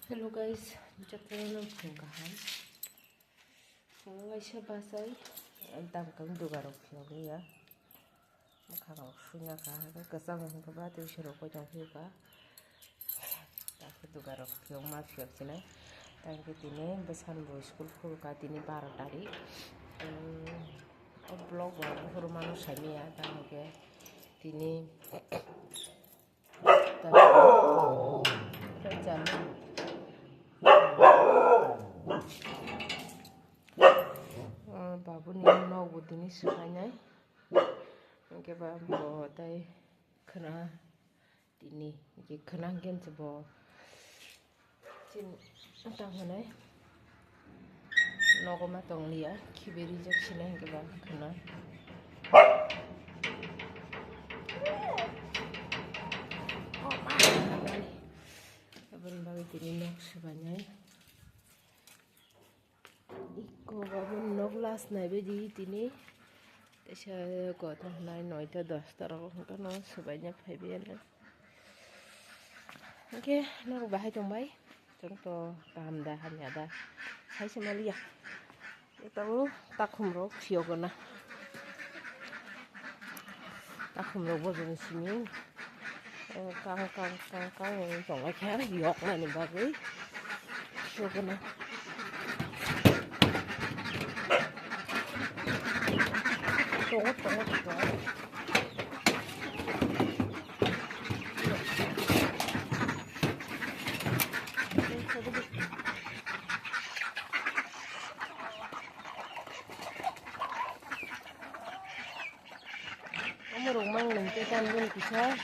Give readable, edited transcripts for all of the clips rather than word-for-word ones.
Hello guys, jatran phungkahan. Ngaisa basai damkang dugarok phiogi ya. Makharok sunya ka kasang ka ba tu shiro ko jong phio ka. Tak dugarok phio ma phio chine. Tang ke tine besan bo school phul ka tine 12 tarik. O blog ba huru manu sami ya tang ke tine babu ni no budini sukanai ke ba bo tai khana tini ke khana gen bo tin tang hanai no ko ma tong liya khiberi jak sinai ke ba khana abang bagi tini nok subanyai Iko babun nok last night bedi tini Tesha got nai 9 ta 10 ta ro ka no subanya phaibian Oke nok bahai tongbai chúng to tam da hanya da sai semalia tahu takhum ro phiogona takhum ro bojong sini kang yang tong ai kha yok na ni bagai phiogona tunggu rumah nanti kan bisa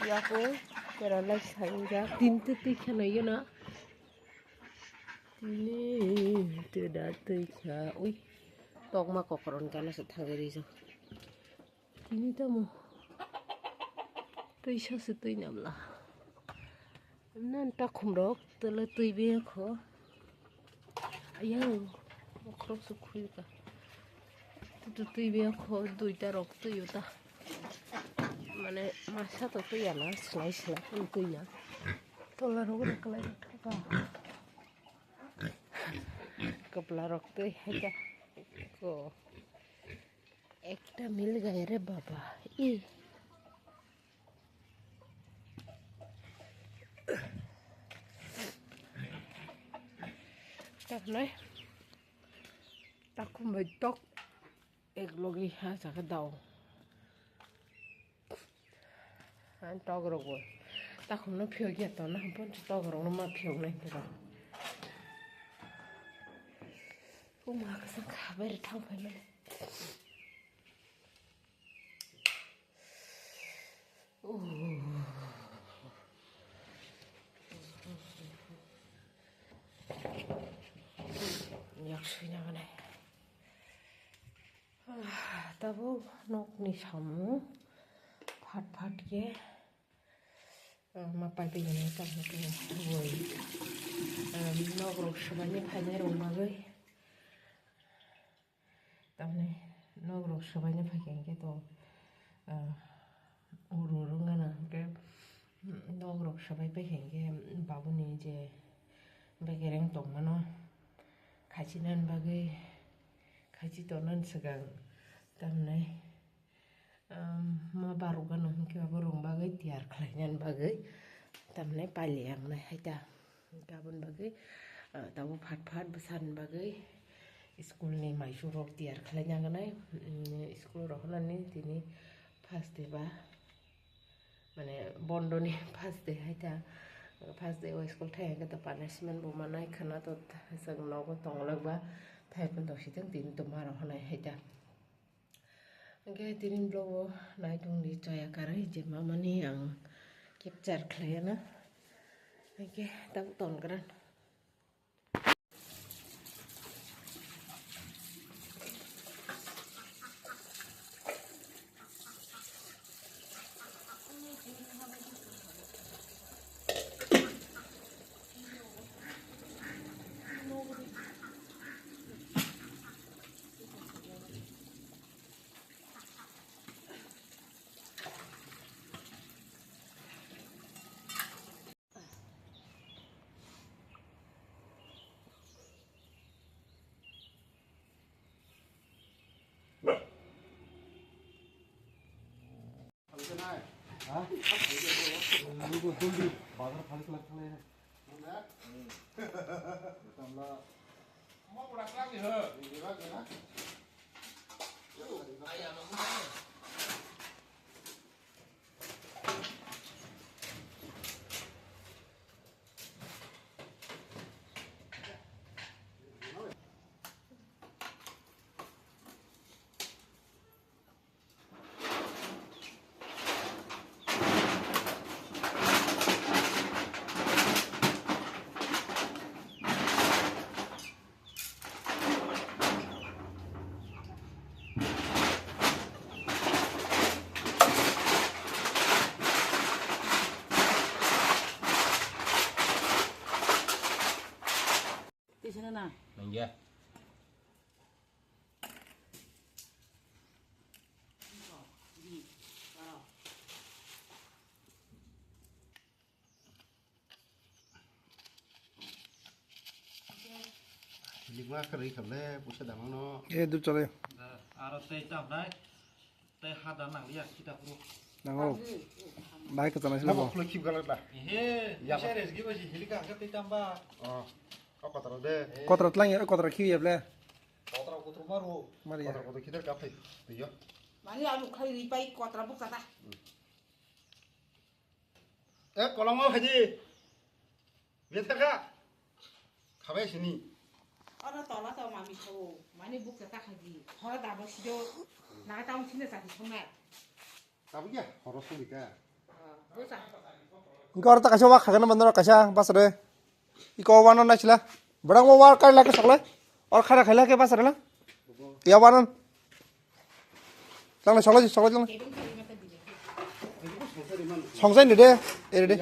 ya aku kerana saya tinta tiga na yun na ini tidak tiga ui tong ma kokoron kana sa thagari so ini tamu tuisa sa tuy namla nan ta khumrok tala tuy be kho ayang mokrok su khui ka তুই বিয়া খো দুইটা রক তুই ওটা মানে মাসা তো তুই না সেলাই সেলাই তুই না তোলা রোগ রাখলাই রাখা कपड़ा रखते हैं क्या को एक मिल गए रे बाबा ये तक नहीं तक मैं तक एक लोग ही है जगह दाव हाँ तक रोगो तक हम ना फिर गया तो ना हम पन तक रोगो ना फिर नहीं तो माँ का संग खबर ठाव पे मैंने 역시 나가네 तब नक नि सामु फाट फाट के मापाय बेने ताबो वय नक रक सबनि फायने रंबागै ताबने नक रक सबनि फायकें के तो उरु रंगाना के नक रक सबाय फायकें के बाबुनि जे बेगेरें दंमोन खायचिनान बागै खायचि तनन सिगां तामने मा बारो गानो के बाबु रंबागै तियार खालायनान बागै तामने पालियांनाय हायदा गाबोन बागै दाबो फाट फाट बसान बागै स्कुल नि माइसुरक तियार खालायनांगोनाय स्कुल रखनानै दिनै फार्स्ट डे बा माने बन्दनि फार्स्ट डे हायदा फार्स्ट डे स्कुल थायगा तो पनिशमेंट बो मानाय खाना तो जों नगो तंगलबा थायपन दसिदों दिन तो मारो हनाय हायदा ओंके दिन ब्लग नायदोंनि जाया कारै जे मामानि आं केपचार खालायना ओंके दाउ तनग्रान 누구 돈이 마늘 팔랑팔랑해. Tisana. Nangya. Ligma kari khamle pusa damang no. दूध चले Aro teh camrai, teh hada nang liat kita perlu. नांगौ बाइक को चलाइছিল Nabo khlo khip galak da. Ihe, bisa rezeki basi hilika agak teh camba. Kau kata de. कतरा तलाङ कतरा खियबले Kau kutu baru. Mari ya. Kau kutu kita kafe. Iya. Mani alu kali ripai kotra buk kata. Kolong mau haji. Lihat kak. Kafe sini. Ora tola tau mami tau. Mani buk kata haji. Hora dah bos do. Nak tahu sini sakit sungai. Tapi ya harus kita. Bosa. इनका और तक वा खागन बंदर कशा बस रे इको वानन नाचला बड़ा वो वार कर लाके सकले और खाना खाइला के पास रहला या वानन चल सकले सकले चल Kevin kali mata dile. संसाय नि दे ए दे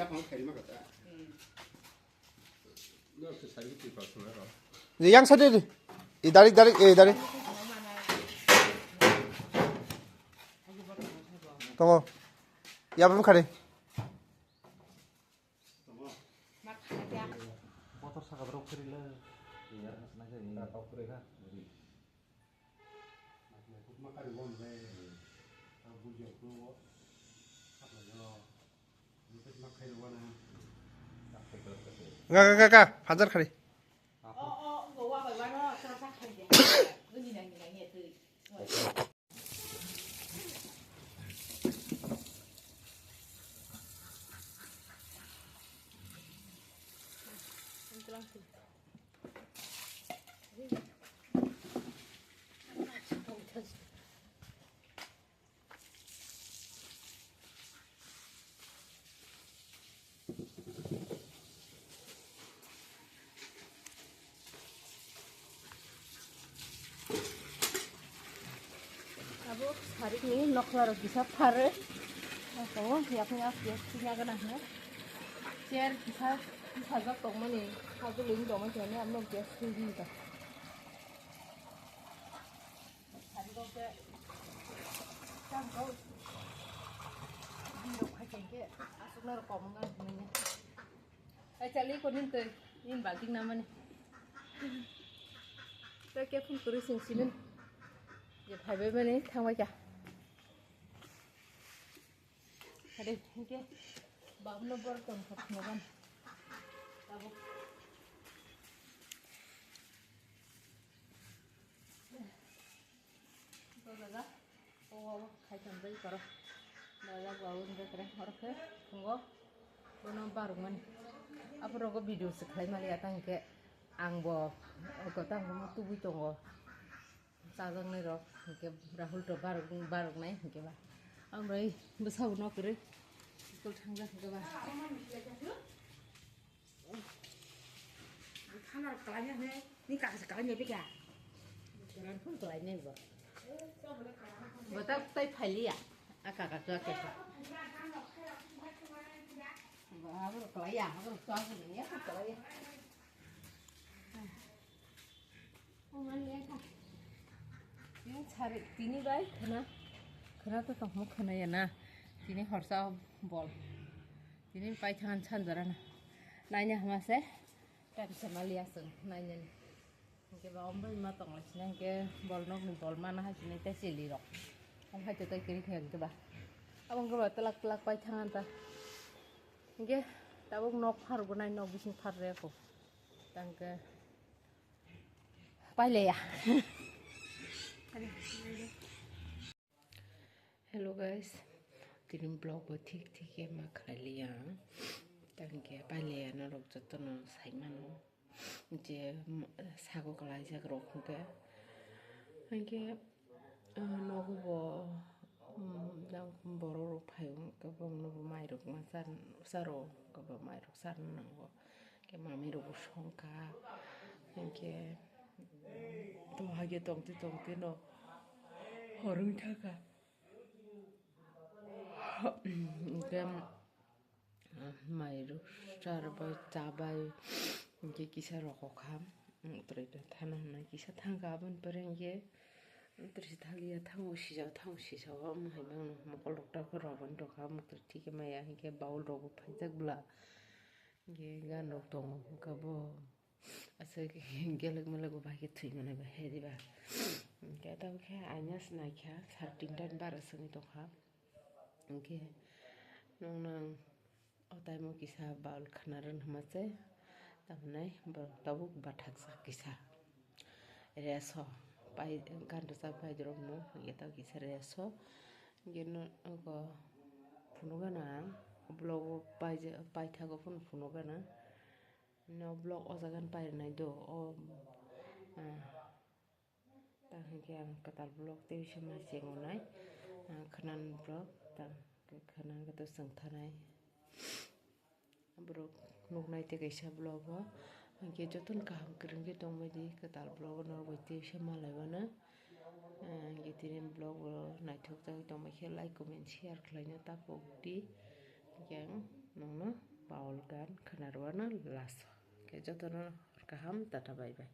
ये yang sade dे ए दारी दारी ए दारी तंगो या बम खादे Mak ada. Motor sakit berapa kali lah? Iya, sengaja ini. Tahu kali kan? 가 반जार खादे Gua phải vào nó cho sắc hay vậy. Cái gì này nhẹ từ. Abu hari ini noklar bisa pare. Oh, siapnya punya kenanya. Chair bisa agak tong mana? Agak link tong mana? Ini amno biasa sih dah. Hari kau ke, kan kau di rumah cengke, asuk naro komungan semuanya. Cari kau ini balting nama nih. Saya kayak pun turis sini. Giờ phải với bên ấy thang quay chả đi kia bảo nó bớt tuần thật nhiều hơn tôi là đó ô khai chân dây cỏ đó là vào bên đây cái họ thế không có tôi nó bảo rồi mình apa rogo video sekali malah ya tang ke angbo ko tang mo tubu tongo sajang nih roh ke Rahul to baruk nai ke ba amrai besau no kere ikut thangja ke ba khana kalanya ne ni ka sekalanya pika jalan pun kalanya ba betak tai phali ya aka ka ke ba ba kalaya ba to ke ni ya kalaya Yang cari tini baik, karena tuh tak mau kena ya na, tini harusnya bol, tini baik jangan chandra na, nanya mas tapi sama lihat sen, nanya nih, mungkin bawa beli matang lah, sini ke bol nok nih bol mana sini teh sili rok, om hati tuh kiri kiri ke bah, abang gaba telak pai tangan ta oke tabung nok haru gunai nok bising farre aku tangke pale ya Hello guys, tirim blog bo ठीक है मा खालिया तंगे पाले न रok जतन साइमानो जे सागो कलाई जाग रखके अंगे नगो dang boro payung ke bong no mai rok masan saro ke ba mai rok san nango ke mami rok songka ke to hage tongti no horung thaka ke mai rok sar ba tabai ke kisa rok kham treda thana na kisa thanga ban perenge terus thalia thang sisa wa mai bang mokol dokta ko roban dokha mukter thike maya ke baul rogo phajak bla ge gan rok tong ka bo ase gelag melag ba ke thui mane ba he diba ke ta ke anyas na kha 13 dan 12 sani dokha ke nong otai mo kisa baul khanaran hamase tamnai tabuk bathak sa kisa reso pai kan sa pai jrom no yeta kisa reso geno ko punuga na blog pai thago punuga na no blog o jagan pai nai do o ta ke ang katal blog te shema sengonai khanan blog ta khanan ga to sangthanai blog nugnai te kaisa blog o ke joton kaham krenge tongmadi katal blog no boite shema laibana gitirin blog naithok jai tongmai khe like comment share khlaina tapokdi yang nongno baul gan khanarwana las ke jotono kaham tata bye bye